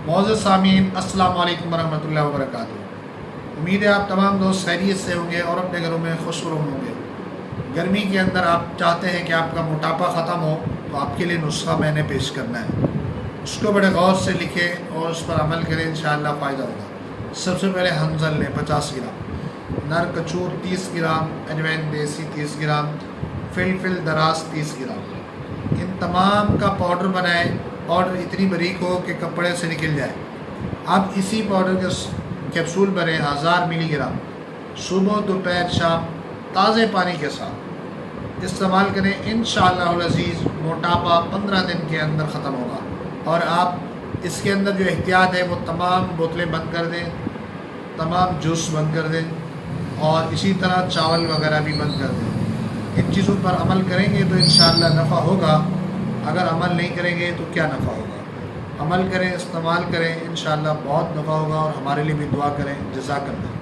معزز سامعین السلام علیکم ورحمۃ اللہ وبرکاتہ۔ امید ہے آپ تمام دوست خیریت سے ہوں گے اور اپنے گھروں میں خوش رون ہوں گے۔ گرمی کے اندر آپ چاہتے ہیں کہ آپ کا موٹاپا ختم ہو تو آپ کے لیے نسخہ میں نے پیش کرنا ہے، اس کو بڑے غور سے لکھیں اور اس پر عمل کریں، انشاءاللہ فائدہ ہوگا۔ سب سے پہلے ہنزل لیں 50 گرام، نر کچور 30 گرام، اجوین دیسی 30 گرام، فلفل دراز 30 گرام، ان تمام کا پاؤڈر بنائیں۔ پاؤڈر اتنی باریک ہو کہ کپڑے سے نکل جائے۔ اب اسی پاؤڈر کے کیپسول بنے 1000 ملی گرام، صبح دوپہر شام تازے پانی کے ساتھ استعمال کریں، انشاءاللہ العزیز موٹاپا 15 دن کے اندر ختم ہوگا۔ اور آپ اس کے اندر جو احتیاط ہے وہ تمام بوتلیں بند کر دیں، تمام جوس بند کر دیں، اور اسی طرح چاول وغیرہ بھی بند کر دیں۔ ان چیزوں پر عمل کریں گے تو انشاءاللہ نفع ہوگا، اگر عمل نہیں کریں گے تو کیا نفع ہوگا۔ عمل کریں، استعمال کریں، انشاءاللہ بہت نفع ہوگا، اور ہمارے لیے بھی دعا کریں۔ جزاک اللہ۔